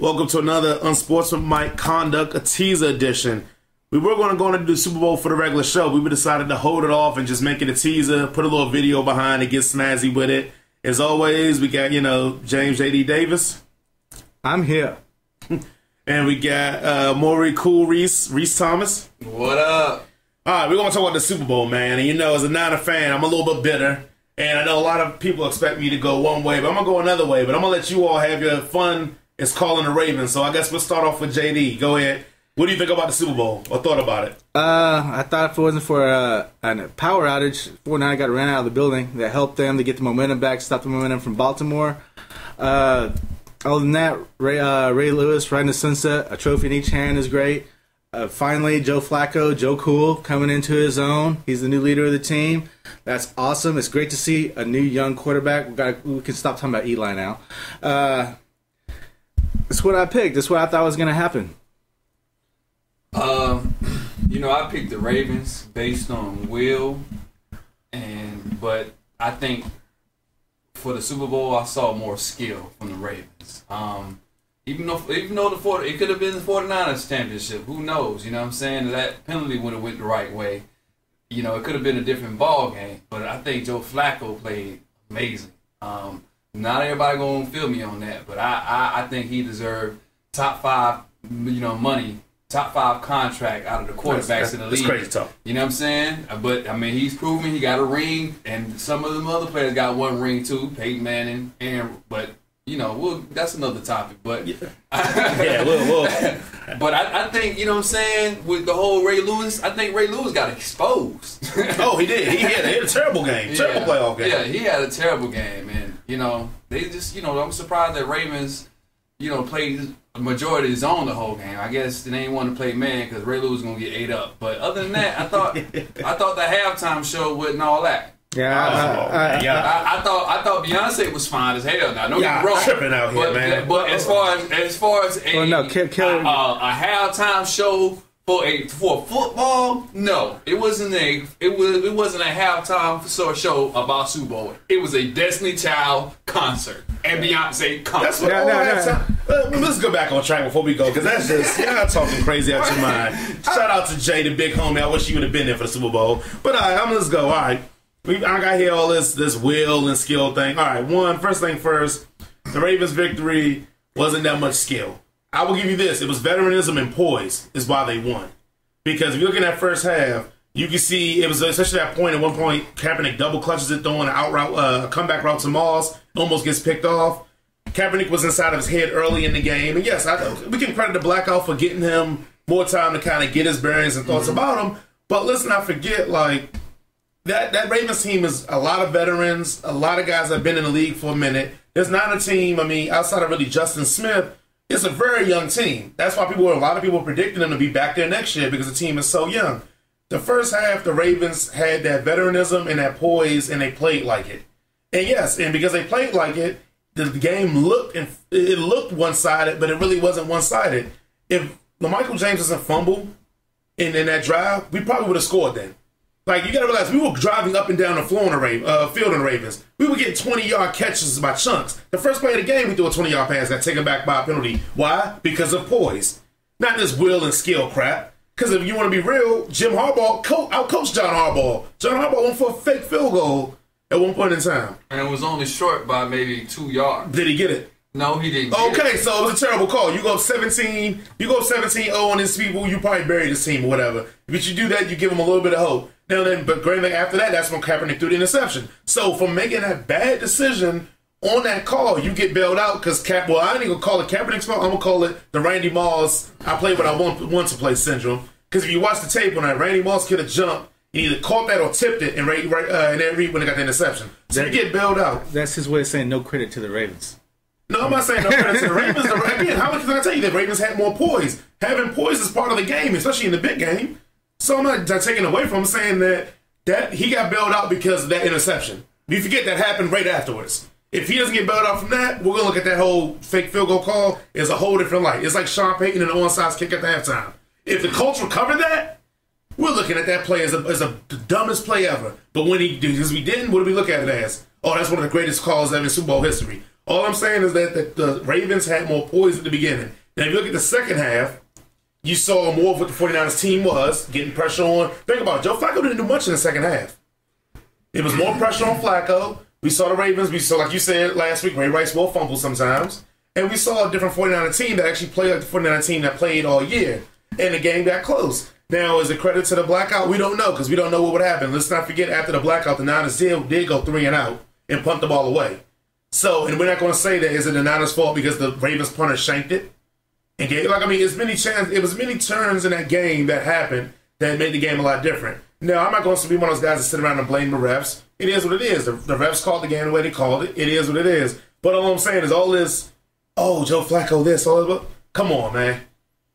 Welcome to another UnSportsMenMic Conduct, a teaser edition. We were going to go into the Super Bowl for the regular show. We decided to hold it off and just make it a teaser, put a little video behind it, get snazzy with it. As always, we got, James Jd Davis. I'm here. And we got Maury Cool Reece Thomas. What up? All right, we're going to talk about the Super Bowl, man. And as a Niner fan, I'm a little bit bitter. And I know a lot of people expect me to go one way, but I'm going to go another way. But I'm going to let you all have your fun. It's calling the Ravens. So I guess we'll start off with JD. Go ahead. What do you think about the Super Bowl or thought about it? I thought if it wasn't for a power outage, 49 got ran out of the building. That helped them to get the momentum back, stop the momentum from Baltimore. Other than that, Ray Lewis riding the sunset, a trophy in each hand is great. Finally, Joe Flacco, Joe Cool, coming into his own. He's the new leader of the team. That's awesome. It's great to see a new young quarterback. We can stop talking about Eli now. That's what I picked. That's what I thought was going to happen. I picked the Ravens based on will, but I think for the Super Bowl I saw more skill from the Ravens. Even though it could have been the 49ers championship, who knows? You know what I'm saying? That penalty would have went the right way. It could have been a different ball game, but I think Joe Flacco played amazing. Not everybody gonna feel me on that, but I think he deserved top 5, money, top 5 contract out of the quarterbacks in the league. That's crazy talk. You know what I'm saying? But he's proven he got a ring, and some of them other players got one ring too. Peyton Manning, but that's another topic. But yeah, but I think what I'm saying with the whole Ray Lewis. I think Ray Lewis got exposed. Oh, he did. He had a terrible game, terrible playoff game. Yeah, he had a terrible game, and they just I'm surprised that Ravens played a majority of his own the whole game. I guess they didn't want to play man because Ray Lewis was gonna get ate up. But other than that, I thought the halftime show wasn't all that. Yeah, I thought Beyonce was fine as hell. Now don't get me wrong, tripping out here, man. But as far as a halftime show for football, no, it wasn't a halftime show about Super Bowl. It was a Destiny Child concert and Beyonce concert. That's what halftime. Let's go back on track before we go, because that's just y'all talking crazy out your mind. Shout out to Jay, the big homie. I wish you would have been there for the Super Bowl. But let's go. All right. I got here all this will and skill thing. All right, first thing first, the Ravens' victory wasn't that much skill. I will give you this. It was veteranism and poise is why they won. Because if you look at that first half, you can see it was especially that point. At one point, Kaepernick double clutches it, throwing a comeback route to Moss, almost gets picked off. Kaepernick was inside of his head early in the game. And yes, we can credit the Blackout for getting him more time to kind of get his bearings and thoughts about him. But let's not forget, that Ravens team is a lot of veterans, a lot of guys that have been in the league for a minute. There's not a team, outside of really Justin Smith, it's a very young team. That's why a lot of people are predicting them to be back there next year because the team is so young. The first half, the Ravens had that veteranism and that poise, and they played like it. And yes, and because they played like it, the game looked one-sided, but it really wasn't one-sided. If LaMichael James doesn't fumble in that drive, we probably would have scored then. You got to realize, we were driving up and down the floor in the field in the Ravens. We were getting 20-yard catches by chunks. The first play of the game, we threw a 20-yard pass, got taken back by a penalty. Why? Because of poise. Not this will and skill crap. Because if you want to be real, Jim Harbaugh outcoached John Harbaugh. John Harbaugh went for a fake field goal at one point in time. And it was only short by maybe 2 yards. Did he get it? No, he didn't. Okay, so it was a terrible call. You go up 17-0 on these people, you probably bury this team or whatever. But you do that, you give them a little bit of hope. But granted, after that, that's when Kaepernick threw the interception. So for making that bad decision on that call, you get bailed out because I ain't even gonna call it Kaepernick's fault. I'm gonna call it the Randy Moss I played what I want to play syndrome. Because if you watch the tape on that, Randy Moss could have jumped, he either caught that or tipped it, and then Reed when they got the interception. So you get bailed out. That's his way of saying no credit to the Ravens. No, I'm not saying no credit to the Ravens. Again, how much can I tell you that Ravens had more poise? Having poise is part of the game, especially in the big game. So I'm not taking away from him, saying that he got bailed out because of that interception. You forget that happened right afterwards. If he doesn't get bailed out from that, we're going to look at that whole fake field goal call as a whole different light. It's like Sean Payton and the onside kick at the halftime. If the Colts recover that, we're looking at that play as the dumbest play ever. But when he did, because we didn't, what do we look at it as? Oh, that's one of the greatest calls ever in Super Bowl history. All I'm saying is that the Ravens had more poise at the beginning. Now, if you look at the second half, you saw more of what the 49ers team was, getting pressure on. Think about it. Joe Flacco didn't do much in the second half. It was more pressure on Flacco. We saw the Ravens. We saw, like you said last week, Ray Rice will fumble sometimes. And we saw a different 49er team that actually played like the 49er team that played all year. And the game got close. Now, is it credit to the blackout? We don't know because we don't know what would happen. Let's not forget, after the blackout, the Niners did go 3-and-out and punt the ball away. So, and we're not going to say that is it the Niners' fault because the Ravens punter shanked it. And gave, like, I mean, it was many turns in that game that happened that made the game a lot different. Now, I'm not going to be one of those guys that sit around and blame the refs. It is what it is. The refs called the game the way they called it. It is what it is. But all I'm saying is all this, oh, Joe Flacco this, all this. Come on, man.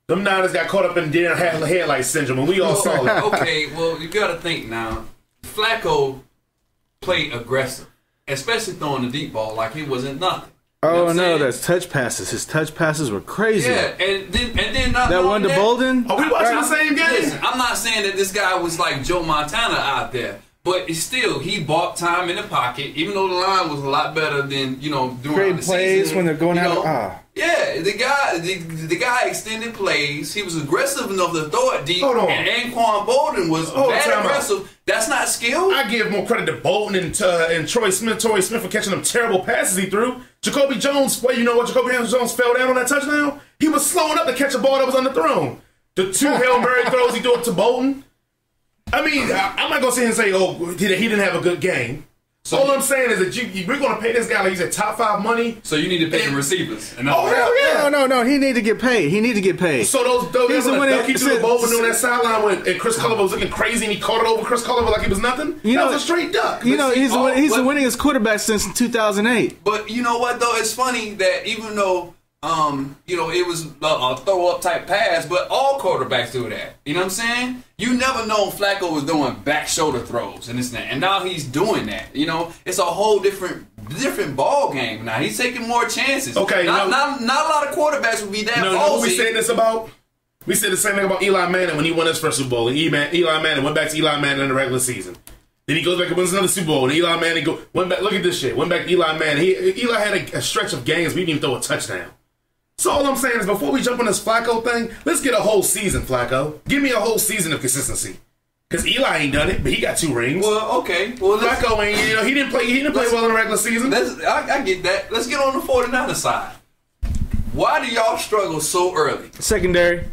Them Niners got caught up in deer headlight syndrome, and we all saw it. Okay, well, you got to think now. Flacco played aggressive, especially throwing the deep ball like he wasn't nothing. Oh no, that's touch passes. His touch passes were crazy. Yeah, and then not that one to Bolden. Are we watching the same game? Listen, I'm not saying that this guy was like Joe Montana out there, but it's still he bought time in the pocket. Even though the line was a lot better than during Great the plays season, when they're going out. Yeah, the guy extended plays. He was aggressive enough to throw it deep. Hold on. And Anquan Bolden was bad aggressive. That's not skill. I give more credit to Bolton and Troy Smith for catching them terrible passes he threw. Jacoby Jones, you know what? Jacoby Jones fell down on that touchdown. He was slowing up to catch a ball that was underthrown. The 2 Hail Mary throws he threw up to Bolton. I mean, I'm not going to sit here and say, oh, he didn't have a good game. So all I'm saying is that we're going to pay this guy like he's at top 5 money. So you need to pay the receivers. And hell yeah! No. He need to get paid. So those Ducky to the Bolton on that sideline and Chris Culliver was looking crazy and he caught it over Chris Culliver like it was nothing. That was a straight duck. He's the winningest quarterback since 2008. But you know what though? It's funny that even though it was a throw up type pass, but all quarterbacks do that. You know what I'm saying? You never know Flacco was doing back shoulder throws and this and that, and now he's doing that. It's a whole different ball game now. He's taking more chances. Okay, not a lot of quarterbacks would be that. No, we said this about. We said the same thing about Eli Manning when he won his first Super Bowl. And Eli Manning went back to Eli Manning in the regular season. Then he goes back and wins another Super Bowl. And Eli Manning went back. Look at this shit. Went back to Eli Manning. Eli had a stretch of games we didn't even throw a touchdown. So all I'm saying is before we jump on this Flacco thing, let's get a whole season, Flacco. Give me a whole season of consistency. Because Eli ain't done it, but he got 2 rings. Well, okay. Well, Flacco ain't, he didn't play well in the regular season. I get that. Let's get on the 49er side. Why do y'all struggle so early? Secondary.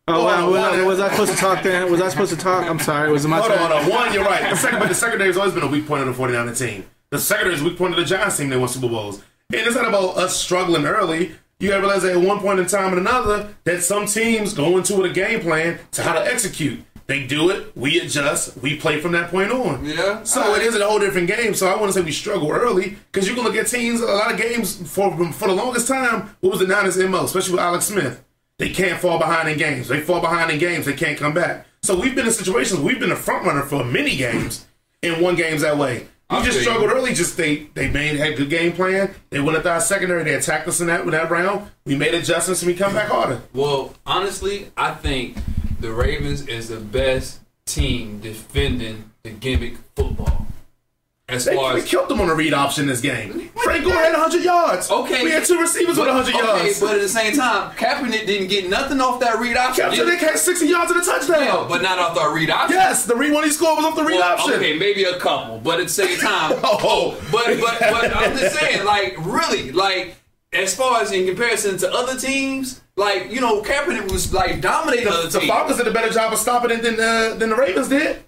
Was I supposed to talk then? Was I supposed to talk? I'm sorry. Was it my turn? Hold on. One, you're right. The secondary has always been a weak point of the 49er team. The secondary is a weak point of the Giants team. They won Super Bowls. And it's not about us struggling early. You got to realize that at one point in time and another that some teams go into with a game plan to how to execute. They do it, we adjust, we play from that point on. Yeah. So it is a whole different game. So I want to say we struggle early because you can look at teams, a lot of games for the longest time, what was the Niners' MO, especially with Alex Smith? They can't fall behind in games. They fall behind in games, they can't come back. So we've been in situations, we've been a front runner for many games and won games that way. We just struggled early. Had good game plan. They went at our secondary. They attacked us in that round. We made adjustments and we come back harder. Well, honestly, I think the Ravens is the best team defending the gimmick football. We killed them on the read option this game. Franco had 100 yards. Okay. We had 2 receivers with 100 yards. But at the same time, Kaepernick didn't get nothing off that read option. Kaepernick had 60 yards and a touchdown. Yeah, but not off the read option. Yes, the read one he scored was off the read option. Okay, maybe a couple, but at the same time. But I'm just saying, really, as far as in comparison to other teams, Kaepernick was dominating other teams. The Falcons did a better job of stopping it than the Ravens did.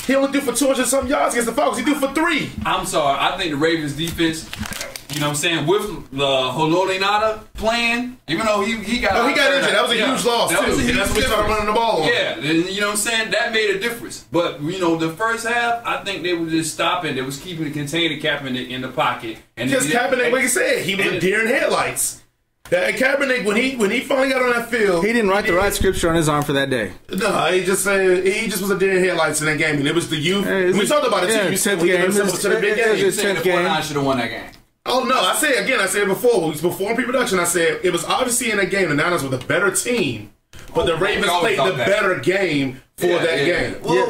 He only threw for 200-something yards against the Falcons. He threw for 3. I'm sorry. I think the Ravens defense, with the Hololinata playing, even though he got injured. That was a huge loss, too. That's when we started running the ball on. Yeah, you know what I'm saying? That made a difference. But, the first half, I think they were just stopping. They was keeping containing Kaepernick in the pocket. Because Kaepernick, like you said, he was a deer in headlights. Kaepernick, when he finally got on that field, he didn't write the right scripture on his arm for that day. No, he just was a deer in headlights in that game, and it was the youth. We talked about it too. You said we gave themselves to the big game. You said the 49ers should have won that game. Oh no, I said it before. Before pre-production, I said it was obviously in that game the Niners were the better team But the Ravens played the better game for that game. Well,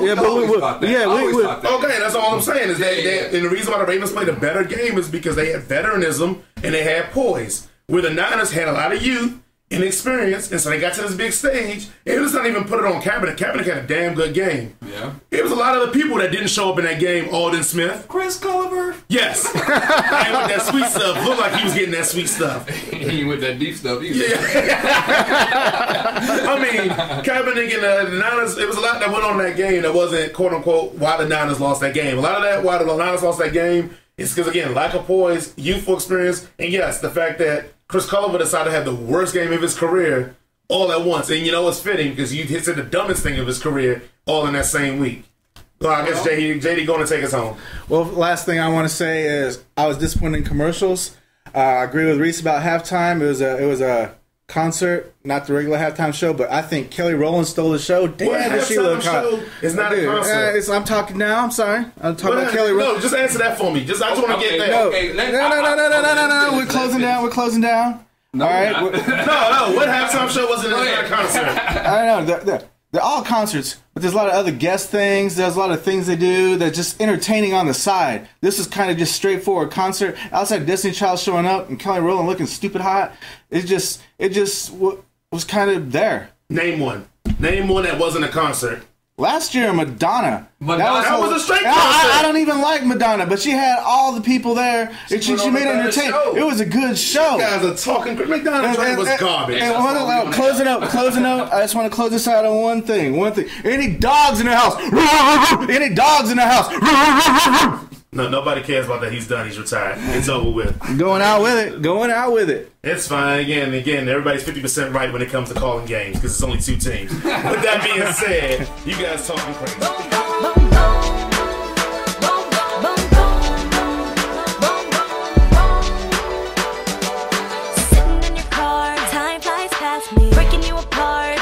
okay, that's all I'm saying is that and the reason why the Ravens played a better game is because they had veteranism and they had poise. Where the Niners had a lot of youth and experience, and so they got to this big stage. And let's not even put it on Kaepernick. Kaepernick had a damn good game. Yeah. It was a lot of the people that didn't show up in that game. Alden Smith. Chris Culliver. Yes. And with that sweet stuff. Looked like he was getting that sweet stuff. He with that deep stuff either. Yeah. I mean, Kaepernick and the Niners, it was a lot that went on in that game that wasn't, quote unquote, why the Niners lost that game. A lot of that, why the Niners lost that game, is because, again, lack of poise, youthful experience, and yes, the fact that Chris Culliver decided to have the worst game of his career all at once. And you know it's fitting because he said the dumbest thing of his career all in that same week. Well, I guess JD going to take us home. Well, last thing I want to say is I was disappointed in commercials. I agree with Reece about halftime. It was a concert, not the regular halftime show, but I think Kelly Rowland stole the show. Damn, does she look hot? It's not a concert. I'm talking now. I'm sorry. I'm talking about Kelly Rowland. No, just answer that for me. I just want to get that. No. We're closing down. No, all right. No. What halftime show wasn't a concert? I know. They're all concerts, but there's a lot of other guest things. There's a lot of things they do that's just entertaining on the side. This is kind of just straightforward concert. Outside Destiny Child showing up and Kelly Rowland looking stupid hot. It just was kind of there. Name one that wasn't a concert. Last year, Madonna. That was a straight concert. I don't even like Madonna, but she had all the people there. She made it entertaining. It was a good show. You guys are talking. McDonald's was garbage. And closing up. I just want to close this out on one thing. Any dogs in the house? Any dogs in the house? No, nobody cares about that. He's done. He's retired. It's over with. Going out with it. It's fine. Again, everybody's 50% right when it comes to calling games because it's only two teams. With that being said, you guys talking crazy. Sitting in your car, time flies past me, breaking you apart.